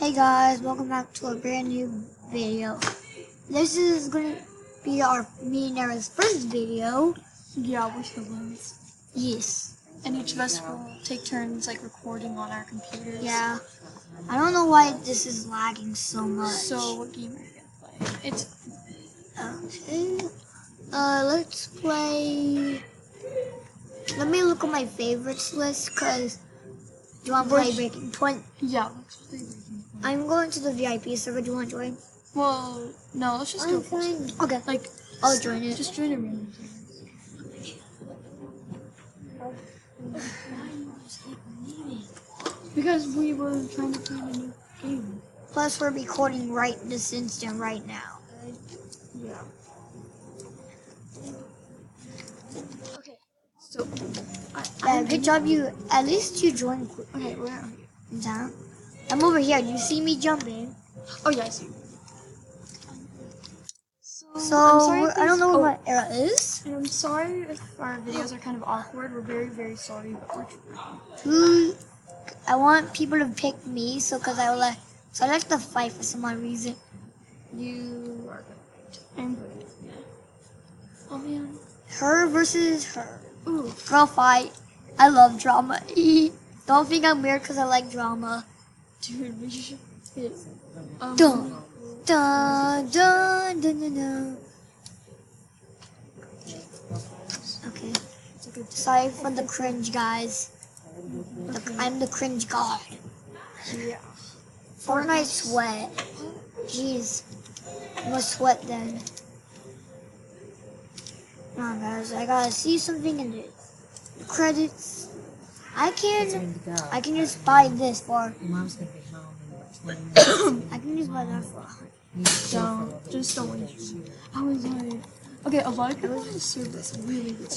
Hey guys, welcome back to a brand new video. This is gonna be our me and Nara's first video. Yeah, we're siblings. Yes. And each of us will take turns like recording on our computers. Yeah. I don't know why this is lagging so much. So what game are you gonna play? It's okay. Let's play. Let me look at my favorites list, cause do you want to play Breaking Point? Yeah, let's play Breaking Point. I'm going to the VIP server. Do you want to join? Well, no, let's just go first. Okay. Like, I'll join it. Just join a random server. Because we were trying to find a new game. Plus, we're recording right this instant right now. Yeah. Okay. So, good job. At least you joined. Okay, where are you? Down. I'm over here. You see me jumping? Oh yeah, I see. So I'm sorry I don't know what era is. And I'm sorry if our videos are kind of awkward. We're very, very sorry, but we're trying. I want people to pick me, so I like to fight for some odd reason. You are good. I'm good. Oh man. Her versus her. Ooh. Girl fight. I love drama. Don't think I'm weird because I like drama. Dude, we should. Dun, dun, dun, dun, dun, dun. Okay. Sorry for the cringe, guys. I'm the cringe god. Yeah. Fortnite sweat. Jeez. I must sweat then. Come on, guys. I gotta see something in the credits. I can just buy this for. Mom's gonna be home. I can just buy that for. Just don't waste. I was like, okay, a lot of people on this server is really good.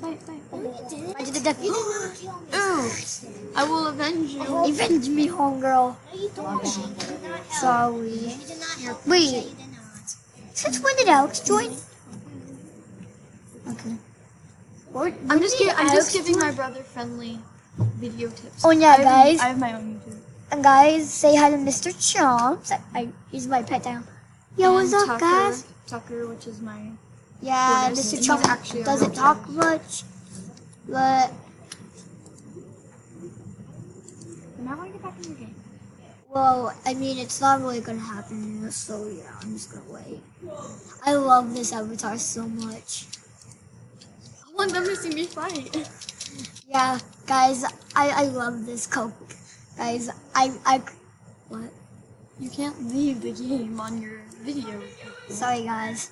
I did the death. Ooh, I will avenge you. Avenge me, homegirl. Sorry. Wait. Since when did Alex join? Okay. I'm just giving my brother friendly video tips. Oh yeah, guys. I have my own YouTube. And guys, say hi to Mr. Chomps. He's my pet now. Yo, what's up, guys? Tucker, which is my. Yeah, Mr. Chomps doesn't talk much, but. I'm not gonna get back in your game. Well, I mean, it's not really gonna happen, so yeah, I'm just gonna wait. I love this avatar so much. I want them to see me fight. Yeah, guys, I love this Coke. Guys, what? You can't leave the game on your video. Sorry, guys.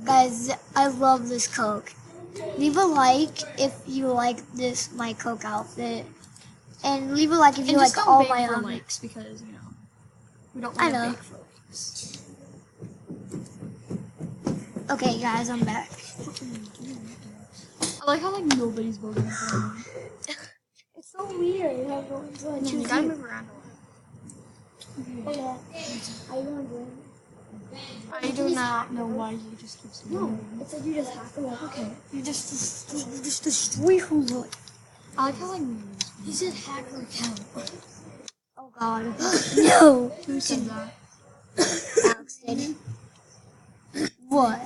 Guys, I love this Coke. Leave a like if you like my Coke outfit. And leave a like if you like all my likes because, we don't want to bake for likes. Okay, guys, I'm back. I like how nobody's voting for me. It's so weird how no one's going to choose you gotta move around a lot. Oh, yeah. I wonder. I do not know why he just keeps moving. No, it's like you just hack him. Okay, you just destroy Hulu. I like how he said hacker account. Oh God. No. Who said that? Alex did. What?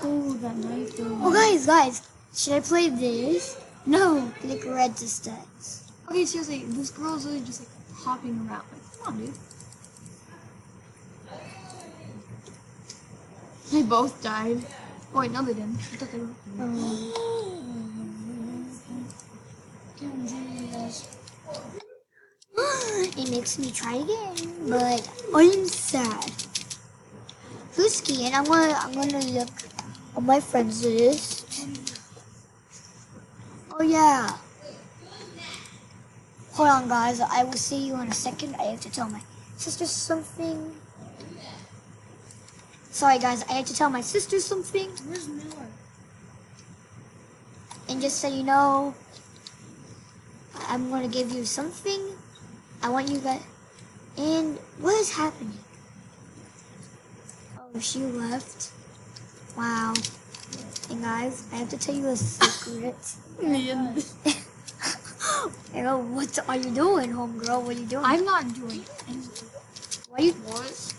Oh, that knife. Oh, guys, should I play this? No. Click red to stats. Okay, seriously, this girl's really just hopping around. Come on, dude. They both died. Oh wait, no they didn't. I thought they were. It makes me try again, but I'm sad. Who's skiing? I'm gonna look on my friends list. Oh yeah. Hold on, guys. I will see you in a second. I have to tell my sister something. Sorry, guys. I have to tell my sister something. Where's Miller? And just so you know, I'm gonna give you something. I want you guys. And what is happening? Oh, she left. Wow. And guys, I have to tell you a secret. Arrow, what are you doing, homegirl? What are you doing? I'm not doing anything. Why you?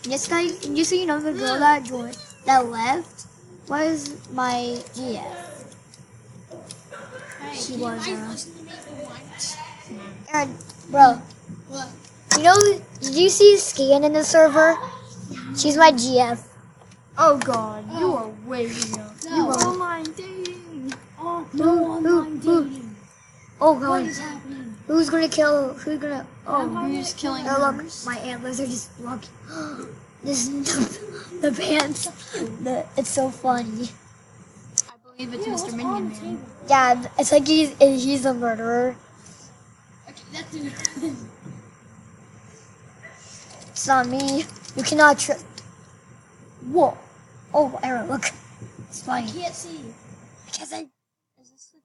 Yes, guys. Just so you know, the girl that joined, that left, was my GF. She was. Aaron, bro. What? You know, did you see Scan in the server? She's my GF. Oh God, you are way young. No. You are online dating. Oh, Who- no online who- dating. Oh What god. is happening? Who's gonna kill? Who's gonna? Oh, Who's killing oh look, hers? my antlers are just lucky. This is the pants. It's so funny. I believe it's Mr. Minion Man. Yeah, it's like he's a murderer. Okay, that dude. It's not me. You cannot trip. Whoa. Oh, Aaron, look. It's I funny. can't see. Because I. Is this the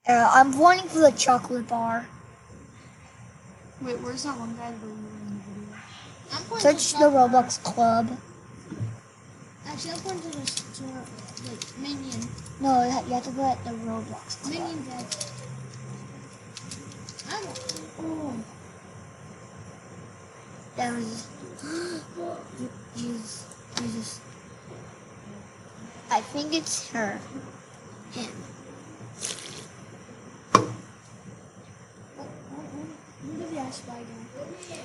guy? I'm wanting for the chocolate bar. Wait, where's that one guy that we were in the video? I'm going Search to the Roblox club. Actually, I'm going to the minion. No, you have to go at the Roblox club. Minion dead. I'm. Oh. That was. Jesus. I think it's her. Him. Who did the spy guy?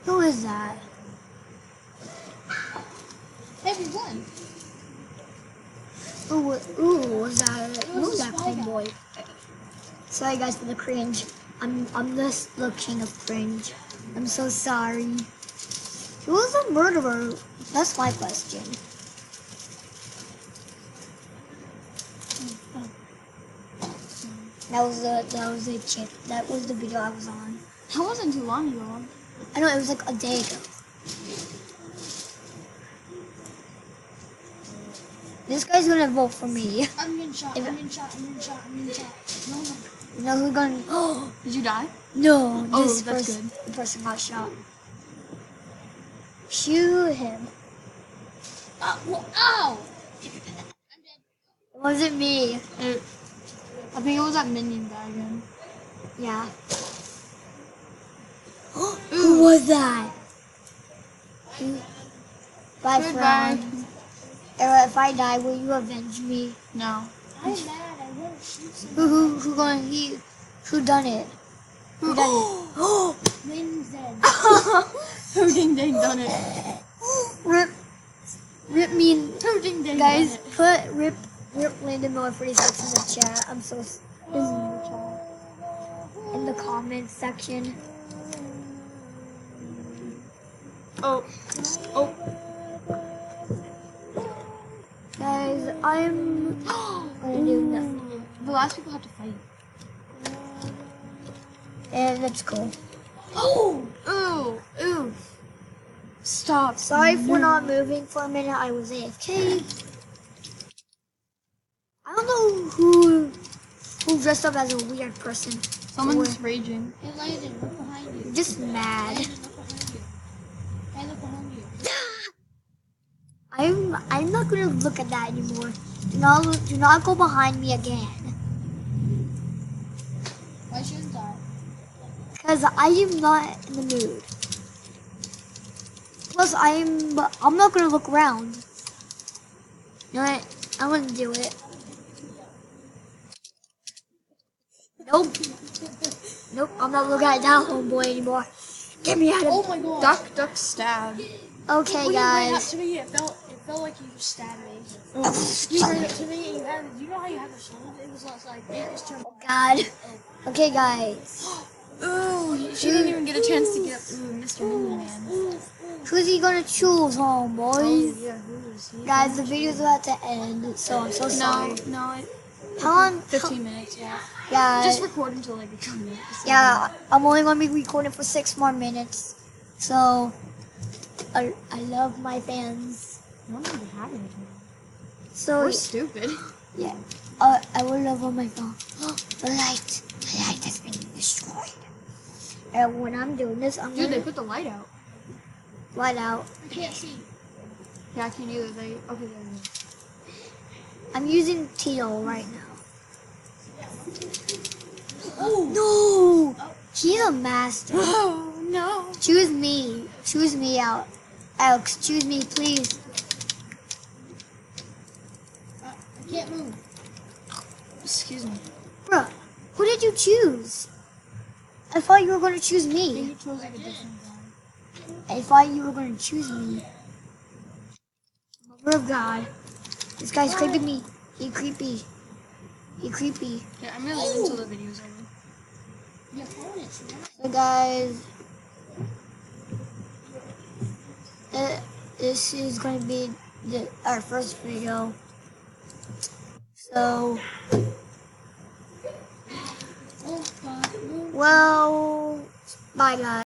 Who is that? Everyone. Ooh, was that? It was Who's a that spy cool guy. boy? Sorry guys for the cringe. I'm just the king of cringe. I'm so sorry. Who was a murderer? That's my question. That was the video I was on. That wasn't too long ago. I know it was like a day ago. This guy's gonna vote for me. I'm getting shot. If- I'm getting shot. I'm getting shot. I'm getting shot. No, no. You know who's gonna? Oh Did you die? no! Oh, This that's person, good. the person got shot. Shoot him! Ow! It wasn't me. I think it was that minion guy again. Yeah. Who was that? Bye, Goodbye. friend. Era, if I die, will you avenge me? No. I'm mad. I want to shoot somebody. Who gonna he? Who done it? Who done it? Oh! Minion's dead. Who ding dang done it? Rip me, Who ding dang guys. done it? Put rip Landon Miller 46 in the chat. I'm so in the chat. In the comments section. Oh. Oh. Guys, I'm gonna do nothing. The last people have to fight. And that's cool. Oh! Ooh! Ooh! Stop. Sorry for not moving for a minute. I was AFK. I don't know who dressed up as a weird person. Someone's raging. Hey, Landon, look behind you. I'm just mad. Landon, look behind you. Hey, look behind you. I'm not gonna look at that anymore. Do not go behind me again. Why shouldn't I? Cause I am not in the mood. Plus I'm not gonna look around. You know what? I'm gonna do it. Nope. Nope, I'm not looking at that homeboy anymore. Get me out Oh of my god. Duck, duck, stab. Okay When you ran up guys. to me, it felt like you just stabbed me. You ran up to me and you know how you have a shield? It was like it was turned. God. Okay guys. Ooh, she didn't even get a chance to get Mr. Minion Man. Who's he gonna choose, homeboys? Oh, yeah, who is he? Guys, the video's about to end, so I'm so sorry. No, How long? 15 minutes, yeah. Yeah. Just record until like a 2 minutes. Yeah, I'm only gonna be recording for 6 more minutes. So, I love my fans. I don't think we have anything. So, We're stupid. yeah, I will love all my fans. The light has been destroyed. And when I'm doing this, I'm Dude, they gonna put the light out. light out. I can't see. Yeah, I can't either. Okay, there it is. I'm using teal right now. No! He's a master. Oh no. Choose me. Choose me out. Alex, choose me, please. I can't move. Excuse me. Bruh, who did you choose? I thought you were going to choose I me. think you chose like a different guy. I thought you were going to choose me. Mother of God. This guy's creeping me. He creepy. He creepy. Yeah, I'm gonna leave until the video's over. Your phone is So guys, this is going to be our first video. So, well, bye guys.